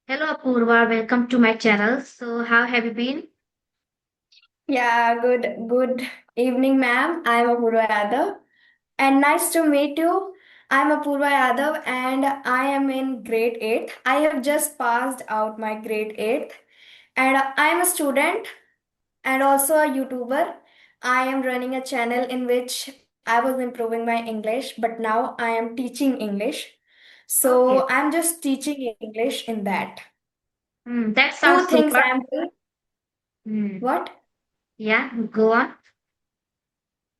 Hello Apurva, welcome to my channel. So how have you been? Yeah, good evening, ma'am. I'm Apurva, and nice to meet you. I'm Apurva Yadav, and I am in grade 8th. I have just passed out my grade 8th, and I am a student and also a YouTuber. I am running a channel in which I was improving my English, but now I am teaching English. Okay. So I'm just teaching English in that. That Two sounds things super. I'm doing. Hmm. What? Yeah, go on.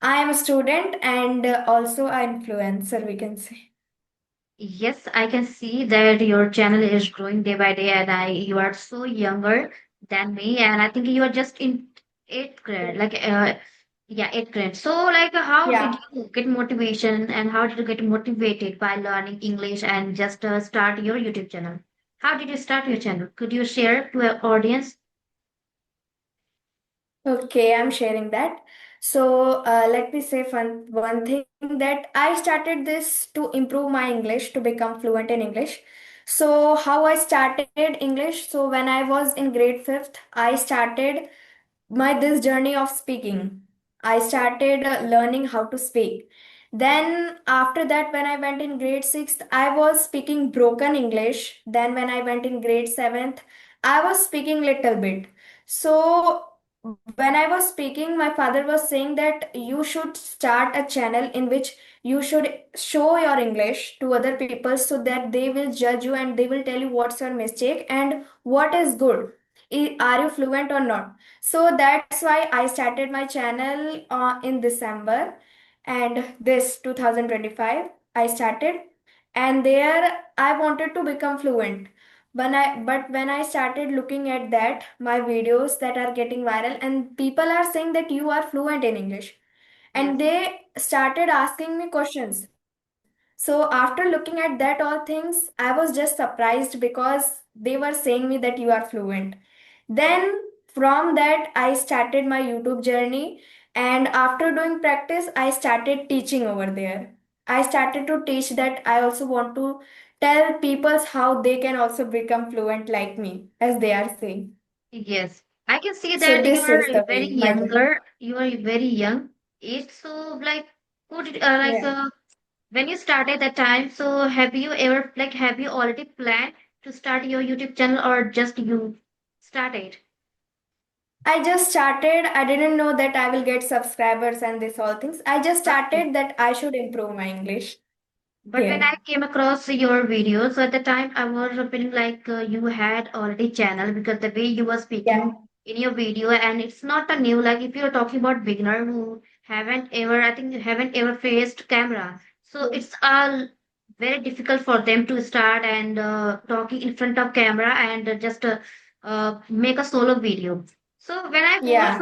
I am a student and also an influencer, we can say. Yes, I can see that your channel is growing day by day, and you are so younger than me, and I think you are just in eighth grade, yeah, eighth grade. So, how did Yeah. you get motivation, and how did you get motivated by learning English and just start your YouTube channel? How did you start your channel? Could you share to our audience? Okay, I'm sharing that. So let me say one thing that I started this to improve my English to become fluent in English. So how I started English? So when I was in grade 5th, I started my this journey of speaking. I started learning how to speak. Then after that, when I went in grade 6th, I was speaking broken English. Then when I went in grade 7th, I was speaking little bit. So when I was speaking, my father was saying that you should start a channel in which you should show your English to other people so that they will judge you and they will tell you what's your mistake and what is good. Are you fluent or not? So that's why I started my channel in December and this 2025 I started, and there I wanted to become fluent. But when I started looking at that, my videos that are getting viral, and people are saying that you are fluent in English, and Yes. they started asking me questions. So after looking at that all things, I was just surprised because they were saying me that you are fluent. Then from that, I started my YouTube journey, and after doing practice, I started teaching over there. I started to teach that I also want to tell people how they can also become fluent like me, as they are saying. Yes, I can see So that you this is are the very way my journey. younger. You are very young. It's so who did Yeah. when you started that time? So have you already planned to start your YouTube channel or just you started? I just started. I didn't know that I will get subscribers and this all things. I just Okay. started that I should improve my English But when here. I came across your videos, so at the time I was feeling like you had already channel because the way you were Yeah. speaking in your video, and it's not a new, like if you're talking about beginner who haven't ever, I think haven't ever faced camera. So Yeah. it's very difficult for them to start and talking in front of camera and make a solo video. So when Yeah.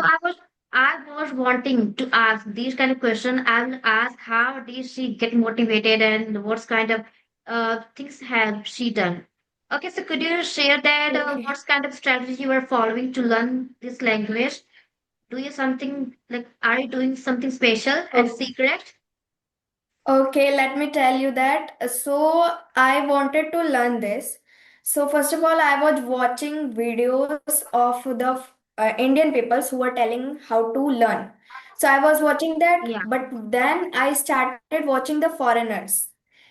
I was wanting to ask these kind of questions. I will ask how did she get motivated and what kind of things have she done? Okay, so could you share that Okay. what kind of strategy you are following to learn this language? Do you something like are you doing something special and Okay. secret? Okay, let me tell you that. So I wanted to learn this. So first of all, I was watching videos of the Indian peoples who were telling how to learn. So I was watching that, Yeah. but then I started watching the foreigners.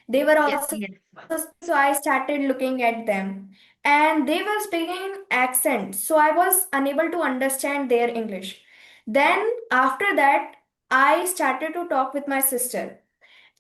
They were Yes. also Yes. speaking, so I started looking at them, and they were speaking in accent. So I was unable to understand their English. Then after that, I started to talk with my sister,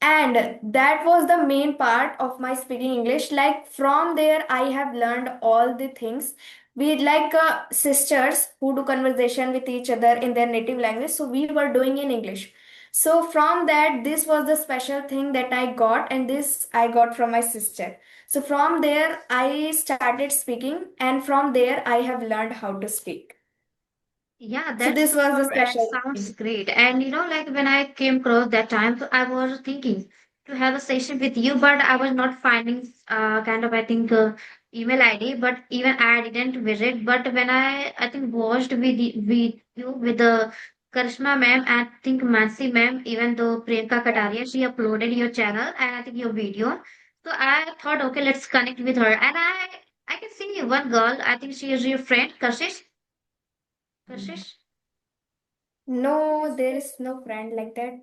and that was the main part of my speaking English. Like from there I have learned all the things. We like sisters who do conversation with each other in their native language, so we were doing in English. So from that, this was the special thing that I got, and this I got from my sister. So from there I started speaking, and from there I have learned how to speak. Yeah, So that's this was super the and special sounds thing. great. And like when I came across that time, so I was thinking to have a session with you, but I was not finding I think email ID. But even I didn't visit. But when I think watched with you with the Karishma ma'am, I think Mansi ma'am, even though Priyanka Yeah. Kataria, she uploaded your channel and I think your video. So I thought, okay, let's connect with her. And I can see one girl. I think she is your friend, Kashish. Kashish. No, there is no friend like that.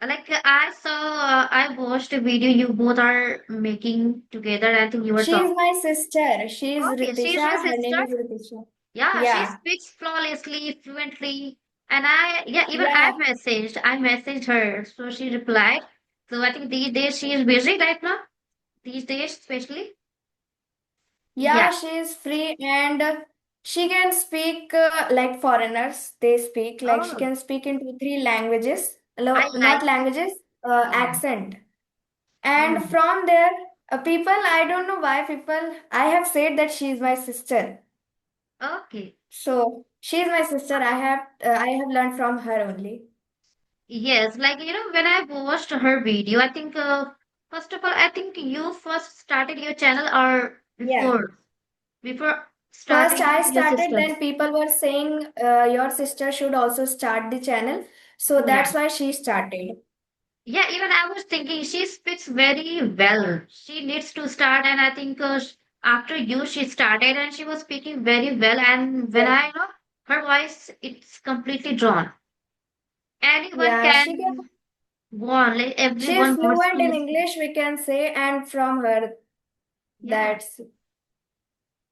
Like I saw, I watched a video you both are making together. I think you were She is talking. my sister. She is Okay, she is your Ritisha. Her sister. name is Ritisha. Yeah, she Yeah. speaks flawlessly, fluently. And yeah, even Yeah. I messaged her. So she replied. So I think these days she is busy right now. These days, especially. Yeah. Yeah, she is free and she can speak like foreigners. They speak like she Oh, can speak in two, three languages. I Not like. languages, Yeah. accent. And Mm, from there, people, I don't know why people, I have said that she is my sister. okay. So she is my sister. I have learned from her only. Yes, like when I watched her video, I think first of all, I think you first started your channel or Yeah. before First, starting I with your started, sister. then people were saying your sister should also start the channel. So Yeah. that's why she started. Yeah, even I was thinking she speaks very well. She needs to start, and I think after you, she started and she was speaking very well. And when Yes. her voice, it's completely drawn. Anyone Yeah, she can. can go on, like She is everyone wants to fluent in listen. English, we can say, and from her, Yeah, that's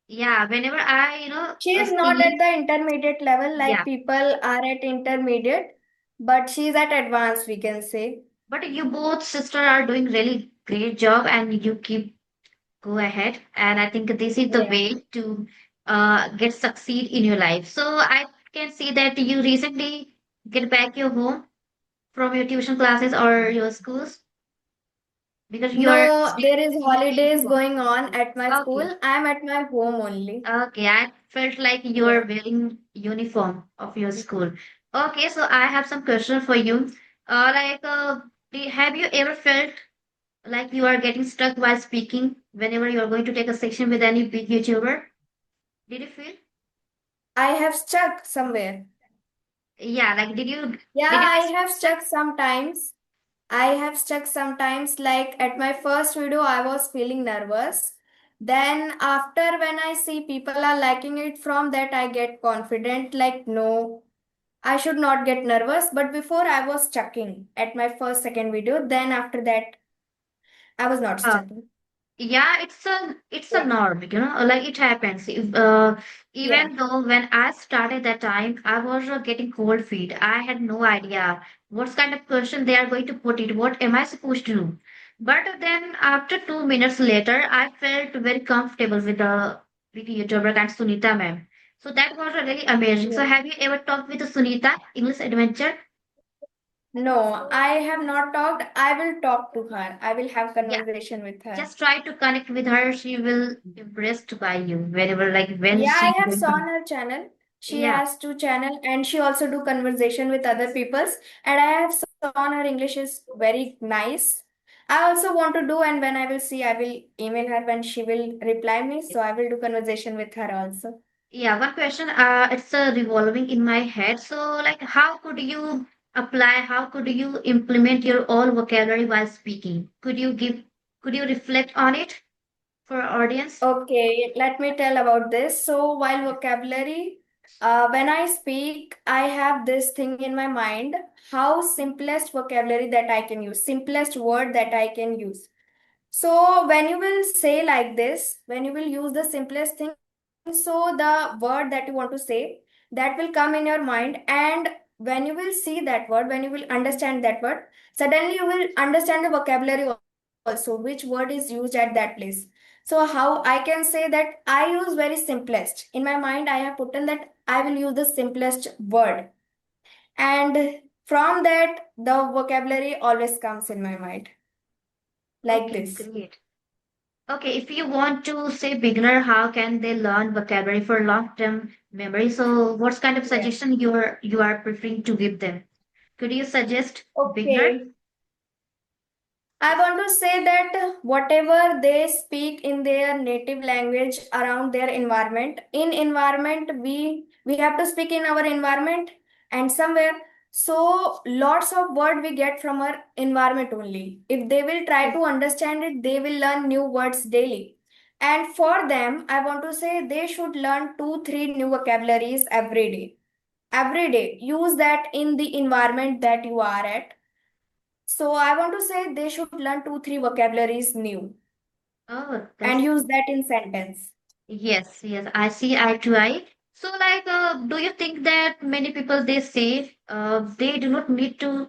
yeah. Whenever I, she is not at see, the intermediate level like yeah. people are at intermediate, but she is at advanced, we can say. But you both sister are doing really great job, and you keep go ahead. And I think this is the Yeah. way to get succeed in your life. So I can see that you recently get back your home from your tuition classes or your schools because you are No, still there is in your holidays uniform. going on at my Okay. school. I am at my home only. Okay. I felt like you are Yeah. wearing uniform of your school. Okay. So I have some question for you. Like, have you ever felt like you are getting stuck while speaking whenever you are going to take a section with any big YouTuber? Did you feel? I have stuck somewhere. Yeah, like Yeah, did you I get have stuck? stuck sometimes. I have stuck sometimes, like at my first video, I was feeling nervous. Then, after when I see people are liking it, from that I get confident, like, no, I should not get nervous. But before, I was stucking at my first, second video. Then, after that, I was not Uh, stucking. yeah, it's a Yeah. norm, like it happens. If, Yeah. even though when I started that time, I was getting cold feet. I had no idea what kind of question they are going to put it. What am I supposed to do? But then after 2 minutes later, I felt very comfortable with the YouTuber and Sunita ma'am. So that was really amazing. So Yeah. have you ever talked with Sunita, English Adventure? No, I have not talked. I will talk to her. I will have Yeah. conversation with her. Just try to connect with her. She will impressed by you whenever, like when Yeah, I she's have going to. seen her channel. She Yeah, has two channel and she also do conversation with other peoples. And I have seen her English is very nice. I also want to do, and when I will see, I will email her when she will reply me. So I will do conversation with her also. yeah. One question, it's revolving in my head. So, like, how could you apply? How could you implement your all vocabulary while speaking? Could you reflect on it for our audience? Okay, let me tell about this. So while vocabulary, when I speak, I have this thing in my mind, how simplest vocabulary that I can use, simplest word that I can use. So when you will say like this, when you will use the simplest thing, so the word that you want to say, that will come in your mind. And when you will see that word, when you will understand that word, suddenly you will understand the vocabulary also, which word is used at that place. So how I can say that I use very simplest. In my mind, I have put in that I will use the simplest word. And from that, the vocabulary always comes in my mind like Okay, this. great. Okay, if you want to say beginner, how can they learn vocabulary for long-term memory? So, what kind of Yeah. suggestion you are preferring to give them? Could you suggest beginner? Okay. I want to say that whatever they speak in their native language around their environment, in environment we have to speak in our environment and somewhere. So lots of word we get from our environment only. If they will try to understand it, they will learn new words daily. And for them, I want to say they should learn two, three new vocabularies every day. Every day. Use that in the environment that you are at. So I want to say they should learn two, three vocabularies new Oh, and that's use that in sentence. yes, yes. I see eye to eye. So, like, do you think that many people they say they do not need to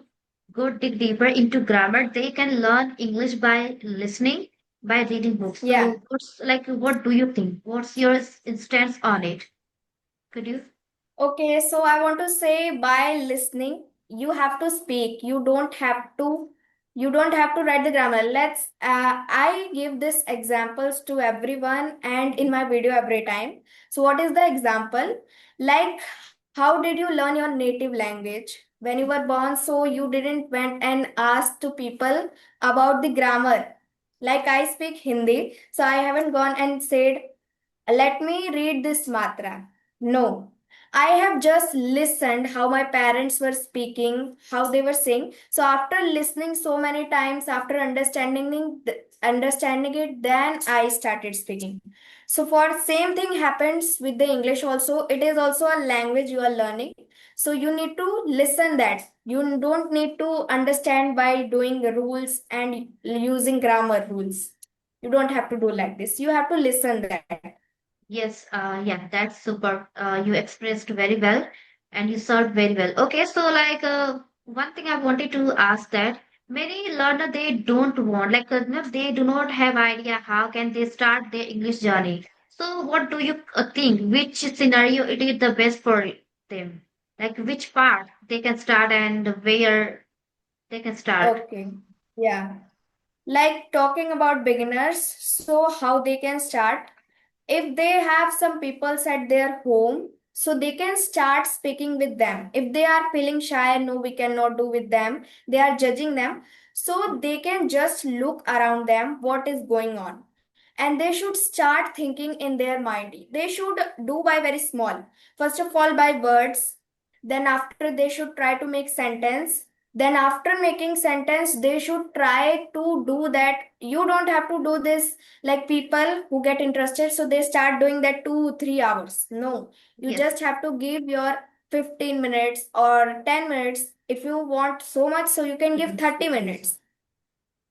go dig deeper into grammar? They can learn English by listening, by reading books. Yeah. So, what's like, what do you think? What's your instance on it? Could you? Okay, so I want to say by listening, you have to speak. You don't have to write the grammar. I give this examples to everyone and in my video every time. So what is the example? Like, how did you learn your native language? When you were born, so you didn't went and asked to people about the grammar. Like I speak Hindi, so I haven't gone and said, let me read this matra. No. I have just listened how my parents were speaking, how they were saying. So after listening so many times, after understanding it, then I started speaking. So for same thing happens with the English also. It is also a language you are learning. So you need to listen that. You don't need to understand by doing rules and using grammar rules. You don't have to do like this. You have to listen that. Yes, yeah, that's super. You expressed very well and you served very well. Okay, so like one thing I wanted to ask that many learner they don't want like no, they do not have idea how can they start their English journey. So what do you think? Which scenario it is the best for them? Like which part they can start and where they can start? Okay. Yeah. Like talking about beginners, so how they can start. If they have some people at their home, so they can start speaking with them. If they are feeling shy, no, we cannot do with them, they are judging them. So they can just look around them, what is going on. And they should start thinking in their mind. They should do by very small. First of all, by words. Then after they should try to make sentence, then after making sentence they should try to do that. You don't have to do this like people who get interested so they start doing that 2 3 hours. No, you Yes. just have to give your 15 minutes or 10 minutes. If you want so much, so you can give 30 minutes.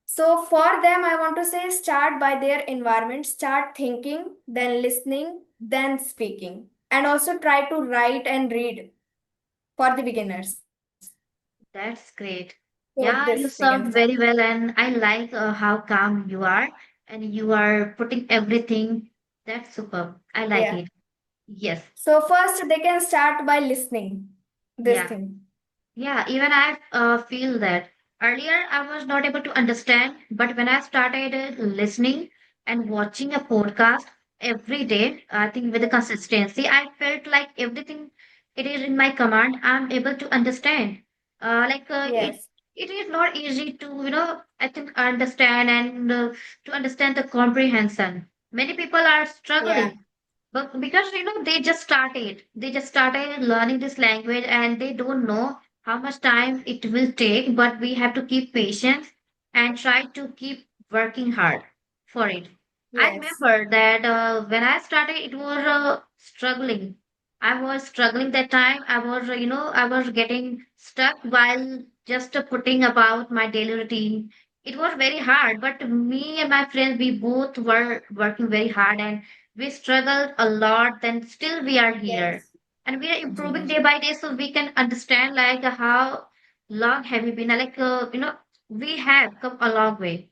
So for them I want to say start by their environment, start thinking, then listening, then speaking, and also try to write and read for the beginners. That's great. So this Yeah, they you can start. served very well, and I like how calm you are, and you are putting everything. That's superb. I like Yeah. it. Yes. So first they can start by listening this Yeah. thing. Yeah, even I feel that earlier I was not able to understand, but when I started listening and watching a podcast every day, I think with the Yeah. consistency, I felt like everything it is in my command, I'm able to understand. It Yes. it is not easy to I think understand and to understand the comprehension. Many people are Yeah. struggling but because they just started learning this language and they don't know how much time it will take, but we have to keep patience and try to keep working hard for it. I Yes. remember that when I started, it was struggling. I was struggling that time. I was getting stuck while just putting about my daily routine. It was very hard, but me and my friends, we both were working very hard and we struggled a lot, then still we are here. Yes. And we are improving day by day so we can understand like how long have we been we have come a long way.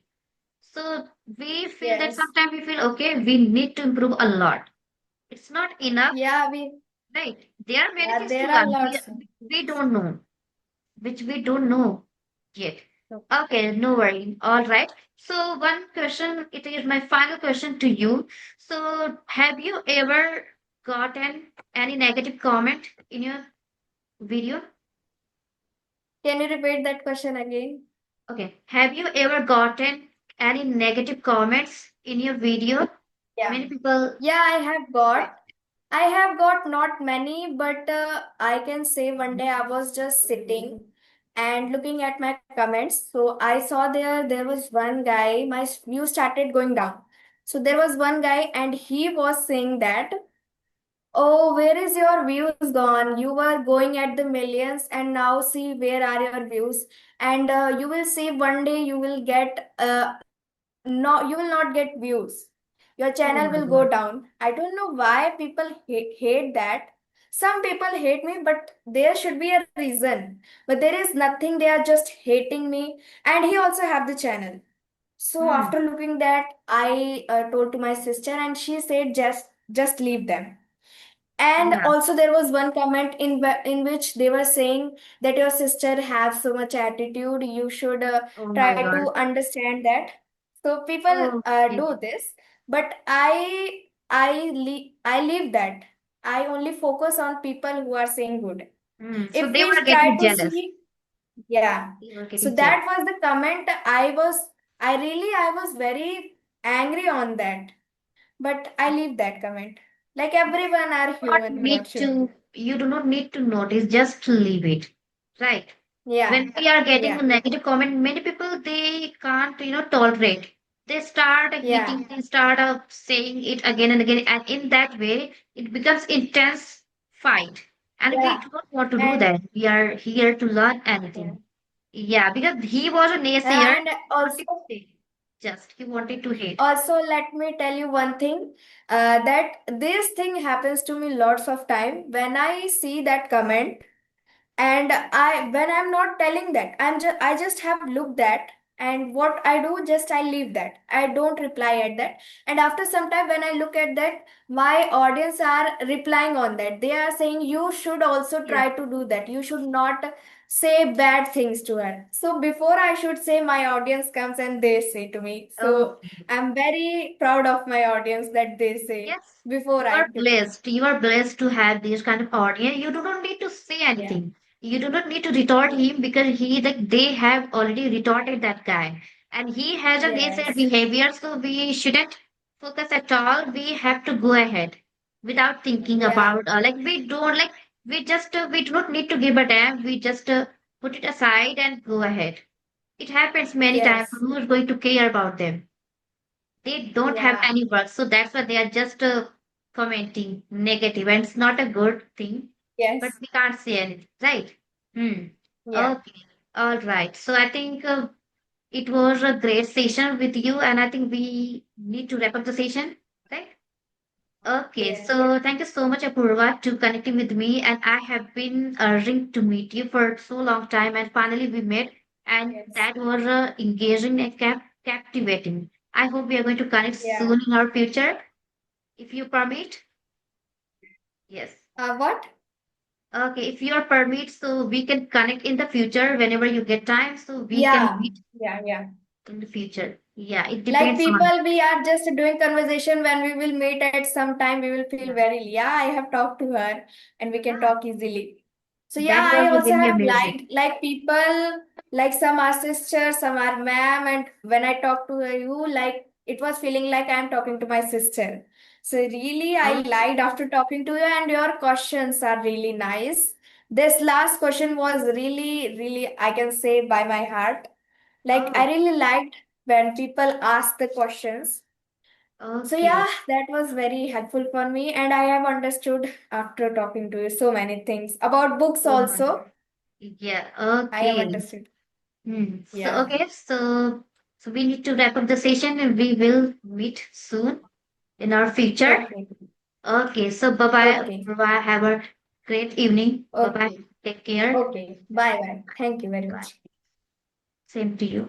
So we feel that Yes. sometimes we feel okay, we need to improve a lot. It's not enough, Yeah, we right? There are many yeah, things to there are learn. lots. We don't know, which we don't know yet. So, Okay, no worry. All right. So one question, it is my final question to you. So have you ever gotten any negative comment in your video? can you repeat that question again? Okay. Have you ever gotten any negative comments in your video? Yeah. Many people. Yeah, I have got not many, but I can say one day I was just sitting and looking at my comments. So I saw there was one guy, my view started going down. So there was one guy and he was saying that, oh, where is your views gone? You were going at the millions, and now see where are your views. And you will see one day you will get no, you will not get views. Your Oh channel my will go God. down. I don't know why people hate that. Some people hate me, but there should be a reason. But there is nothing. They are just hating me. And he also have the channel. So Hmm. after looking that, I told to my sister, and she said just leave them. And Yeah. also there was one comment in which they were saying that your sister have so much attitude. You should Oh my try to God. understand that. So people Okay. do this, but I leave that. I only focus on people who are saying good. Hmm. So If they we were try getting to jealous. see, yeah. They were So getting jealous. that was the comment. I was very angry on that. But I leave that comment. Like everyone are Not human, what need should be? to, you do not need to notice, just leave it. Right. Yeah, When we are getting a yeah, negative comment, many people they can't, tolerate. They start yeah, hitting, they start saying it again and again, and in that way, it becomes intense fight. And we yeah. don't want to do And that. We are here to learn yeah. anything. Yeah, because he was a naysayer. And He wanted to say, just he wanted to hate. also let me tell you one thing, that this thing happens to me lots of time when I see that comment. And I when I'm not telling that, I just have looked at, and what I do, just I leave that. I don't reply at that. And after some time when I look at that, my audience are replying on that. They are saying you should also Yes. try to do that. You should not say bad things to her. So before I should say, my audience comes and they say to me. So Okay. I'm very proud of my audience that they say Yes, before you I are put. blessed. You are blessed to have this kind of audience. You do not need to say Yeah, anything. You do not need to retort him because they have already retorted that guy. And he has a nature yes, behavior, so we shouldn't focus at all. We have to go ahead without thinking yeah, about we don't we do not need to give a damn. We just put it aside and go ahead. It happens many times. yes, Who is going to care about them? They don't have yeah. any work, so that's why they are just commenting negative, and it's not a good thing. But Yes. we can't say anything, right? Hmm. Yeah. Okay. All right. So I think it was a great session with you, and I think we need to wrap up the session, right? Okay. Yeah. So thank you so much, Apurva, to connecting with me, and I have been urging to meet you for so long time, and finally we met, and Yes. that was engaging and captivating. I hope we are going to connect Yeah. soon in our future. If you permit, yes. What? Okay, if your permit, so we can connect in the future whenever you get time, so we can Yeah. meet Yeah. Yeah. in the future. Yeah, it Like depends on. people, we are just doing conversation. When we will meet at some time, we will feel Yeah, very, yeah, I have talked to her and we can yeah, talk easily. So that yeah, I was also really have amazing. liked, like people, like some are sisters, some are ma'am, and when I talk to you, like it was feeling like I'm talking to my sister. So really, I Okay. liked after talking to you, and your questions are really nice. This last question was really, really, I can say by my heart. Like I Oh, really liked when people ask the questions. So okay. yeah, that was very helpful for me, and I have understood after talking to you so many things about books Oh my. also. Yeah, I have okay. understood. Hmm. So Yeah. okay, so we need to wrap up the session and we will meet soon in our future. Okay. Okay, so bye bye. Okay. Bye bye. Have a great evening. Bye bye. Okay. Take care. Okay. Bye bye. Thank you very Bye. much. Same to you.